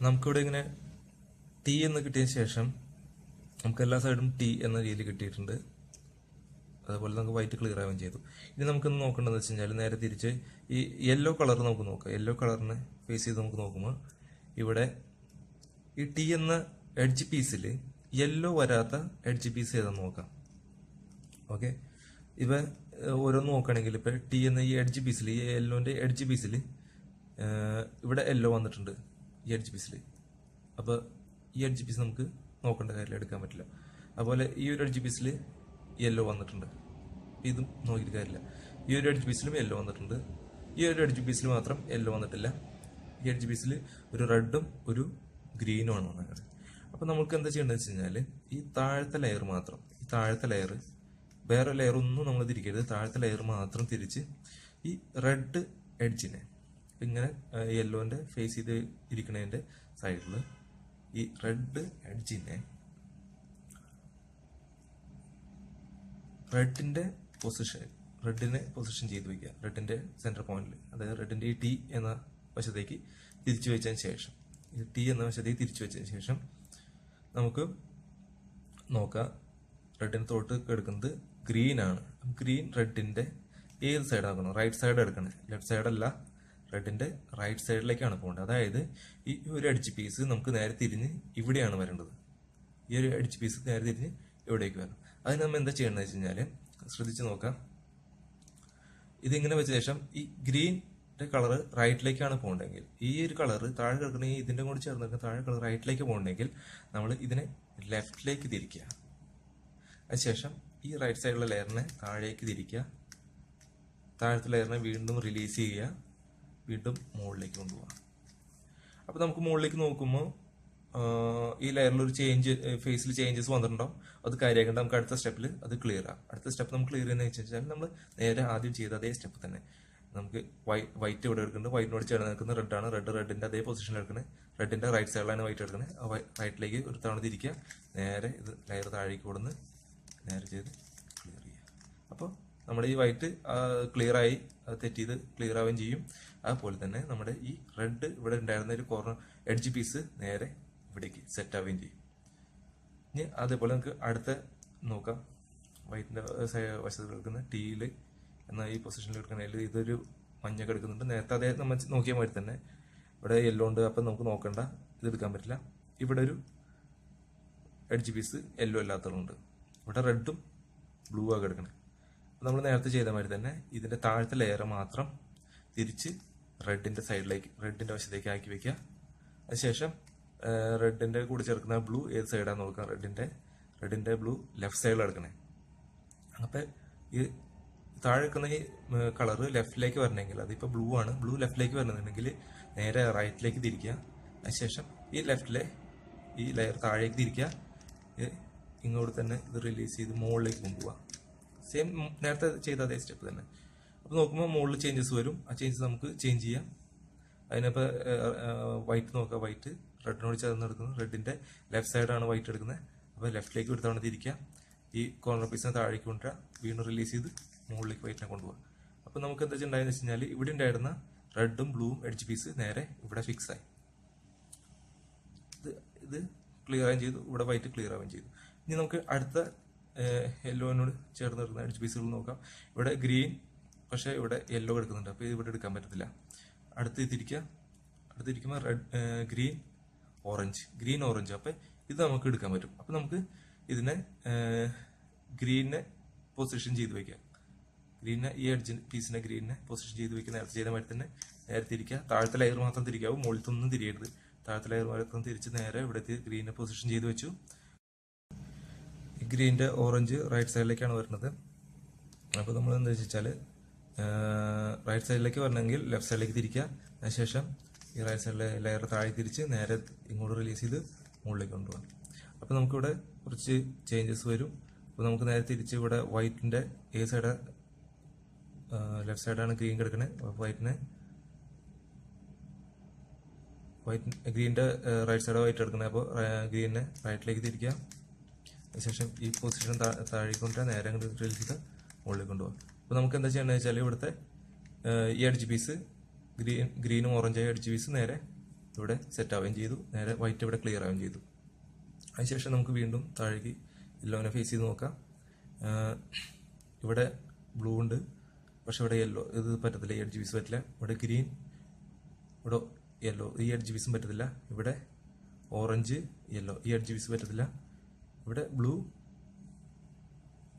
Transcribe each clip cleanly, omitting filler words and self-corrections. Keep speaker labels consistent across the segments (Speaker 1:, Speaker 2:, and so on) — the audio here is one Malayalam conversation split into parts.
Speaker 1: നമുക്കിവിടെ ഇങ്ങനെ ടി എന്ന് കിട്ടിയ ശേഷം നമുക്ക് എല്ലാ സൈഡും ടി എന്ന രീതിയിൽ കിട്ടിയിട്ടുണ്ട്. അതുപോലെ നമുക്ക് വൈറ്റ് ക്ലിയർ ആവുകയും ചെയ്തു. ഇനി നമുക്കൊന്ന് നോക്കേണ്ടതെന്ന് വെച്ച് കഴിഞ്ഞാൽ നേരെ തിരിച്ച് ഈ യെല്ലോ കളർ നമുക്ക് നോക്കാം. യെല്ലോ കളറിനെ ഫേസ് ചെയ്ത് നമുക്ക് നോക്കുമ്പോൾ ഇവിടെ ഈ ടി എന്ന എഡ്ജ് പീസിൽ യെല്ലോ വരാത്ത എഡ്ജ് പീസ് ഏതാന്ന് നോക്കാം. ഓക്കെ, ഇവ ഓരോന്ന് നോക്കുകയാണെങ്കിൽ ഇപ്പം ടി എന്ന ഈ എഡ്ജ് പീസിൽ, ഈ യെല്ലോൻ്റെ എഡ്ജ് പീസിൽ ഇവിടെ യെല്ലോ വന്നിട്ടുണ്ട് ഈ എഡ്ജ് പീസിൽ. അപ്പോൾ ഈ എഡ്ജ് പീസ് നമുക്ക് നോക്കേണ്ട കാര്യമില്ല, എടുക്കാൻ പറ്റില്ല. അതുപോലെ ഈ ഒരു എഡ്ജ് പീസിൽ യെല്ലോ വന്നിട്ടുണ്ട്, ഇതും നോക്കിയിട്ട് കാര്യമില്ല. ഈ ഒരു എഡ്ജ് പീസിലും യെല്ലോ വന്നിട്ടുണ്ട്, ഈ ഒരു എഡ്ജ് പീസിൽ മാത്രം യെല്ലോ വന്നിട്ടില്ല. ഈ എഡ്ജ് പീസിൽ ഒരു റെഡും ഒരു ഗ്രീനും ആണ് വന്നത്. അപ്പോൾ നമുക്ക് എന്താ ചെയ്യേണ്ടതെന്ന് വെച്ച് കഴിഞ്ഞാൽ ഈ താഴത്തെ ലെയർ മാത്രം, ഈ താഴത്തെ ലെയർ, വേറെ ലെയർ ഒന്നും നമ്മൾ തിരിക്കരുത്, താഴത്തെ ലെയർ മാത്രം തിരിച്ച് ഈ റെഡ് എഡ്ജിനെ ഇങ്ങനെ യെല്ലോൻ്റെ ഫേസ് ചെയ്ത് ഇരിക്കുന്നതിൻ്റെ സൈഡിൽ ഈ റെഡ് എഡ്ജിനെ റെഡിനെ പൊസിഷൻ ചെയ്ത് വയ്ക്കുക. റെഡിൻ്റെ സെൻറ്റർ പോയിന്റിൽ, അതായത് റെഡിൻ്റെ ഈ ടി എന്ന വശത്തേക്ക് തിരിച്ചു വെച്ചതിന് ശേഷം, ഈ ടി എന്ന വശത്തേക്ക് തിരിച്ചു വെച്ചതിന് ശേഷം നമുക്ക് നോക്കാം റെഡിന് തൊട്ട് എടുക്കുന്നത് ഗ്രീൻ ആണ്. ഗ്രീൻ റെഡിൻ്റെ ഏത് സൈഡ് ആക്കണം? റൈറ്റ് സൈഡ് എടുക്കണേ, ലെഫ്റ്റ് സൈഡല്ല, റെഡിൻ്റെ റൈറ്റ് സൈഡിലേക്കാണ് പോകേണ്ടത്. അതായത് ഈ ഒരു എഡ്ജ് പീസ് നമുക്ക് നേരെ തിരിഞ്ഞ് ഇവിടെയാണ് വരേണ്ടത്. ഈ ഒരു എഡ്ജ് പീസ് നേരെ തിരിഞ്ഞ് ഇവിടേക്ക് വരണം. അതിന് നമ്മൾ എന്താ ചെയ്യണമെന്ന് വെച്ച് കഴിഞ്ഞാൽ ശ്രദ്ധിച്ച് നോക്കാം. ഇതിങ്ങനെ വെച്ച ശേഷം ഈ ഗ്രീൻ്റെ കളർ റൈറ്റിലേക്കാണ് പോകേണ്ടതെങ്കിൽ, ഈ ഒരു കളർ താഴെ കിടക്കുന്ന ഈ ഇതിൻ്റെ കൂടി ചേർന്ന് നിൽക്കുന്ന താഴെ കളർ റൈറ്റിലേക്ക് പോകണമെങ്കിൽ നമ്മൾ ഇതിനെ ലെഫ്റ്റിലേക്ക് തിരിക്കുക. അതിനുശേഷം ഈ റൈറ്റ് സൈഡിലുള്ള ലെയറിനെ താഴേക്ക് തിരിക്കുക, താഴത്തെ ലെയറിനെ വീണ്ടും റിലീസ് ചെയ്യുക, വീണ്ടും മുകളിലേക്ക് കൊണ്ടുപോകാം. അപ്പോൾ നമുക്ക് മുകളിലേക്ക് നോക്കുമ്പോൾ ഈ ലെയറിലൊരു ഫേസിൽ ചേഞ്ചസ് വന്നിട്ടുണ്ടാവും. അത് കാര്യമാക്കേണ്ട, നമുക്ക് അടുത്ത സ്റ്റെപ്പിൽ അത് ക്ലിയർ ആകും. അടുത്ത സ്റ്റെപ്പ് നമുക്ക് ക്ലിയർ ചെയ്യുന്നത് വെച്ച് കഴിഞ്ഞാൽ നമ്മൾ നേരെ ആദ്യം ചെയ്ത അതേ സ്റ്റെപ്പ് തന്നെ. നമുക്ക് വൈറ്റ് ഇവിടെ എടുക്കുന്നുണ്ട്, വൈറ്റിനോട് ചേർന്ന് നിൽക്കുന്ന റെഡാണ്, റെഡിൻ്റെ അതേ പൊസിഷനിൽ എടുക്കുന്നത്, റെഡിൻ്റെ റൈറ്റ് സൈഡിലാണ് വൈറ്റ് എടുക്കുന്നത്. ആ റൈറ്റിലേക്ക് ഒരു തവണ തിരിക്കുക, നേരെ ഇത് ലെയർ താഴേക്ക് കൊടുന്ന് നേരെ ചെയ്ത് ക്ലിയർ ചെയ്യുക. അപ്പോൾ നമ്മുടെ ഈ വൈറ്റ് ക്ലിയറായി, തെറ്റിയത് ക്ലിയർ ആവുകയും ചെയ്യും. അതുപോലെ തന്നെ നമ്മുടെ ഈ റെഡ് ഇവിടെ ഉണ്ടായിരുന്ന ഒരു കോർണർ എഡ്ജ് പീസ് നേരെ ഇവിടേക്ക് സെറ്റ് ആവുകയും ചെയ്യും. ഇനി അതേപോലെ നമുക്ക് അടുത്ത നോക്കാം. വൈറ്റിൻ്റെ വശത്ത് കിടക്കുന്ന ടീയിൽ എന്ന ഈ പൊസിഷനിൽ എടുക്കുന്നതിൽ ഇതൊരു മഞ്ഞ കിടക്കുന്നുണ്ട്. നേരത്തെ അതേ നമ്മൾ നോക്കിയ മാതിരി തന്നെ ഇവിടെ യെല്ലോ ഉണ്ട്, അപ്പം നമുക്ക് നോക്കണ്ട, ഇത് എടുക്കാൻ പറ്റില്ല. ഇവിടെ ഒരു എഡ്ജ് പീസ് യെല്ലോ അല്ലാത്തതുണ്ട്, ഇവിടെ റെഡും ബ്ലൂ ആണ് കിടക്കുന്നത്. അപ്പോൾ നമ്മൾ നേരത്തെ ചെയ്ത മാതിരി തന്നെ ഇതിൻ്റെ താഴത്തെ ലെയർ മാത്രം തിരിച്ച് റെഡിൻ്റെ സൈഡിലേക്ക്, റെഡിൻ്റെ വശത്തേക്ക് ആക്കി വയ്ക്കുക. അതിനുശേഷം റെഡിൻ്റെ കൂടെ ചേർക്കുന്ന ബ്ലൂ ഏത് സൈഡാണെന്ന് നോക്കാം. റെഡിൻ്റെ ബ്ലൂ ലെഫ്റ്റ് സൈഡിൽ എടുക്കണേ. അപ്പോൾ ഈ താഴെ വെക്കുന്ന ഈ കളറ് ലെഫ്റ്റിലേക്ക് വരണമെങ്കിൽ, അതിപ്പോൾ ബ്ലൂ ആണ്, ബ്ലൂ ലെഫ്റ്റിലേക്ക് വരണമെന്നുണ്ടെങ്കിൽ നേരെ റൈറ്റിലേക്ക് തിരിക്കുക. അതിനുശേഷം ഈ ലെഫ്റ്റിലെ ഈ ലെയർ താഴേക്ക് തിരിക്കുക, ഇങ്ങോട്ട് തന്നെ ഇത് റിലീസ് ചെയ്ത് മുകളിലേക്ക് കൊണ്ടുപോകാം. സെയിം നേരത്തെ ചെയ്ത അതേ സ്റ്റെപ്പ് തന്നെ. അപ്പോൾ നോക്കുമ്പോൾ മുകളിൽ ചേഞ്ചസ് വരും, ആ ചേഞ്ചസ് നമുക്ക് ചേഞ്ച് ചെയ്യാം. അതിനപ്പോൾ വൈറ്റ് നോക്കാം, വൈറ്റ് റെഡിനോട് ചേർന്ന് എടുക്കുന്നത്, റെഡിൻ്റെ ലെഫ്റ്റ് സൈഡാണ് വൈറ്റ് എടുക്കുന്നത്. അപ്പോൾ ലെഫ്റ്റിലേക്ക് ഒരു തവണ തിരിക്കുക, ഈ കോർണർ പീസിനെ താഴേക്ക് കൊണ്ടുവരിക, വീണ്ടും റിലീസ് ചെയ്ത് മുകളിലേക്ക് വൈറ്റിനെ കൊണ്ടുപോകാം. അപ്പോൾ നമുക്ക് എന്താ ഉണ്ടായെന്ന് വെച്ച് കഴിഞ്ഞാൽ ഇവിടെ ഉണ്ടായിരുന്ന റെഡും ബ്ലൂവും എഡ്ജ് പീസ് നേരെ ഇവിടെ ഫിക്സ് ആയി. ഇത് ക്ലിയർ ആവുകയും ചെയ്തു, ഇവിടെ വൈറ്റ് ക്ലിയർ ആവുകയും ചെയ്തു. ഇനി നമുക്ക് അടുത്ത യെല്ലോനോട് ചേർന്ന് എടുക്കുന്ന എഡ്ജ് പീസുകൾ നോക്കാം. ഇവിടെ ഗ്രീൻ, പക്ഷേ ഇവിടെ യെല്ലോ എടുക്കുന്നുണ്ട്, അപ്പോൾ ഇവിടെ എടുക്കാൻ പറ്റത്തില്ല. അടുത്തിരിക്കുമ്പോൾ ഗ്രീൻ ഓറഞ്ച്, അപ്പോൾ ഇത് നമുക്ക് എടുക്കാൻ പറ്റും. അപ്പോൾ നമുക്ക് ഇതിനെ ഗ്രീനെ പൊസിഷൻ ചെയ്ത് വയ്ക്കാം. ഈ എഡ്ജ് പീസിനെ ഗ്രീനെ പൊസിഷൻ ചെയ്ത് വയ്ക്കുക. നേരത്തെ ചെയ്ത മാതിരി തന്നെ നേരെ തിരിക്കുക, താഴത്തെ ലെയർ മാത്രം തിരിക്കാവും, മുകളിലത്തൊന്നും തിരിയരുത്. താഴത്തെ ലെയർ മാത്രം തിരിച്ച് നേരെ ഇവിടെ ഗ്രീനെ പൊസിഷൻ ചെയ്ത് വെച്ചു. ഗ്രീൻ്റെ ഓറഞ്ച് റൈറ്റ് സൈഡിലേക്കാണ് വരുന്നത്. അപ്പോൾ നമ്മൾ എന്താ വെച്ചാൽ റൈറ്റ് സൈഡിലേക്ക് വരണമെങ്കിൽ ലെഫ്റ്റ് സൈഡിലേക്ക് തിരിക്കുക. അതിനുശേഷം ഈ റൈറ്റ് സൈഡിലെ ലെയർ താഴെ തിരിച്ച് നേരെ ഇങ്ങോട്ട് റിലീസ് ചെയ്ത് മുകളിലേക്ക് കൊണ്ടുപോകാം. അപ്പോൾ നമുക്കിവിടെ കുറച്ച് ചേഞ്ചസ് വരും. അപ്പോൾ നമുക്ക് നേരെ തിരിച്ച് ഇവിടെ വൈറ്റിൻ്റെ ഏത് സൈഡ്, ലെഫ്റ്റ് സൈഡാണ് ഗ്രീൻ കിടക്കുന്നത്. ഗ്രീൻ്റെ റൈറ്റ് സൈഡ് വൈറ്റ് എടുക്കുന്നത്. അപ്പോൾ ഗ്രീനെ റൈറ്റിലേക്ക് തിരിക്കുക. അതിനുശേഷം ഈ പൊസിഷൻ താഴേക്ക് കൊണ്ടുവരാൻ നേരെ അങ്ങോട്ട് റിലീസ് ചെയ്ത് മുകളിലേക്ക് കൊണ്ടുപോകാം. അപ്പോൾ നമുക്ക് എന്താ ചെയ്യേണ്ടത് വെച്ചാൽ ഇവിടുത്തെ ഈ എഡ്ജ് പീസ് ഗ്രീനും ഓറഞ്ചായ എഡ്ജ് പീസ് നേരെ ഇവിടെ സെറ്റ് ആവുകയും ചെയ്തു. നേരെ വൈറ്റ് ഇവിടെ ക്ലിയർ ആവുകയും ചെയ്തു. അതിനുശേഷം നമുക്ക് വീണ്ടും താഴേക്ക് യെല്ലോനെ ഫേസ് ചെയ്ത് നോക്കാം. ഇവിടെ ബ്ലൂ ഉണ്ട്, പക്ഷെ ഇവിടെ യെല്ലോ ഇത് പറ്റത്തില്ല, ഈ RGBs പറ്റില്ല. ഇവിടെ ഗ്രീൻ, ഇവിടെ യെല്ലോ, ഈ RGBs പറ്റത്തില്ല. ഇവിടെ ഓറഞ്ച്, യെല്ലോ, ഈ RGBs പറ്റത്തില്ല. ഇവിടെ ബ്ലൂ,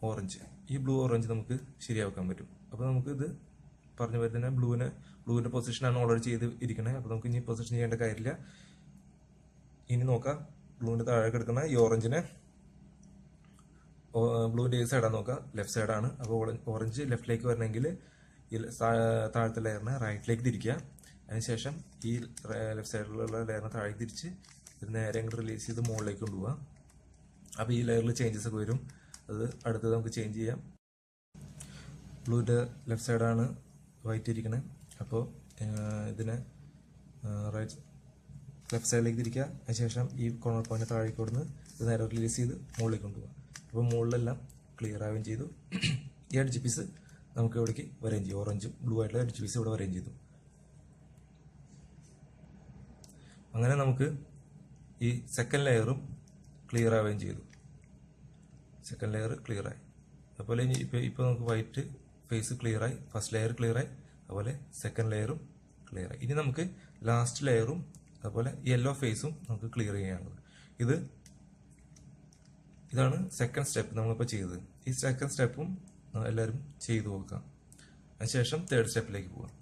Speaker 1: ഓറഞ്ച്, ഈ ബ്ലൂ ഓറഞ്ച് നമുക്ക് ശരിയാക്കാൻ പറ്റും. അപ്പോൾ നമുക്ക് ഇത് പറഞ്ഞ പോലെ തന്നെ ബ്ലൂവിൻ്റെ പൊസിഷനാണ് ഓൾറെഡി ചെയ്ത് ഇരിക്കണേ. അപ്പോൾ നമുക്ക് ഇനി പൊസിഷൻ ചെയ്യേണ്ട കാര്യമില്ല. ഇനി നോക്കാം ബ്ലൂവിൻ്റെ താഴെ കിടക്കുന്ന ഈ ഓറഞ്ചിനെ, ബ്ലൂവിൻ്റെ ഏത് സൈഡാണ് നോക്കാം, ലെഫ്റ്റ് സൈഡാണ്. അപ്പോൾ ഓറഞ്ച് ലെഫ്റ്റിലേക്ക് വരണമെങ്കിൽ ഈ താഴത്തെ ലെയറിനെ റൈറ്റിലേക്ക് തിരിക്കുക. അതിനുശേഷം ഈ ലെഫ്റ്റ് സൈഡിലുള്ള ലെയറിനെ താഴേക്ക് തിരിച്ച് ഇത് നേരെ അങ്ങോട്ട് റിലീസ് ചെയ്ത് മുകളിലേക്ക് കൊണ്ടുപോകാം. അപ്പോൾ ഈ ലെയറിൽ ചേഞ്ചസ് ഒക്കെ വരും. അത് അടുത്തത് നമുക്ക് ചേഞ്ച് ചെയ്യാം. ബ്ലൂവിൻ്റെ ലെഫ്റ്റ് സൈഡാണ് വൈറ്റ് ഇരിക്കണേ. അപ്പോൾ ഇതിനെ ലെഫ്റ്റ് സൈഡിലേക്ക് തിരിക്കുക. അതിനുശേഷം ഈ കോർണർ പോയിന്റ് താഴേക്ക് കൊടുന്ന് ഇത് നേരെ റിലീസ് ചെയ്ത് മുകളിലേക്ക് കൊണ്ടുപോകാം. അപ്പോൾ മുകളിലെല്ലാം ക്ലിയർ ആവുകയും ചെയ്തു. ഈ RGBs നമുക്ക് ഇവിടേക്ക് വരികയും ചെയ്യും. ഓറഞ്ചും ബ്ലൂ ആയിട്ടുള്ള RGBs ഇവിടെ വരികയും ചെയ്തു. അങ്ങനെ നമുക്ക് ഈ സെക്കൻഡ് ലെയറും ക്ലിയർ ആവുകയും ചെയ്തു. സെക്കൻഡ് ലെയർ ക്ലിയർ ആയി. അതുപോലെ ഇനി ഇപ്പോൾ നമുക്ക് വൈറ്റ് ഫേസ് ക്ലിയർ ആയി, ഫസ്റ്റ് ലെയർ ക്ലിയർ ആയി, അതുപോലെ സെക്കൻഡ് ലെയറും ക്ലിയർ ആയി. ഇനി നമുക്ക് ലാസ്റ്റ് ലെയറും അതുപോലെ യെല്ലോ ഫേസും നമുക്ക് ക്ലിയർ ചെയ്യാനുള്ളത്. ഇതാണ് സെക്കൻഡ് സ്റ്റെപ്പ് നമ്മളിപ്പോൾ ചെയ്തത്. ഈ സെക്കൻഡ് സ്റ്റെപ്പും എല്ലാവരും ചെയ്തു നോക്കാം. അതിനുശേഷം തേർഡ് സ്റ്റെപ്പിലേക്ക് പോകാം.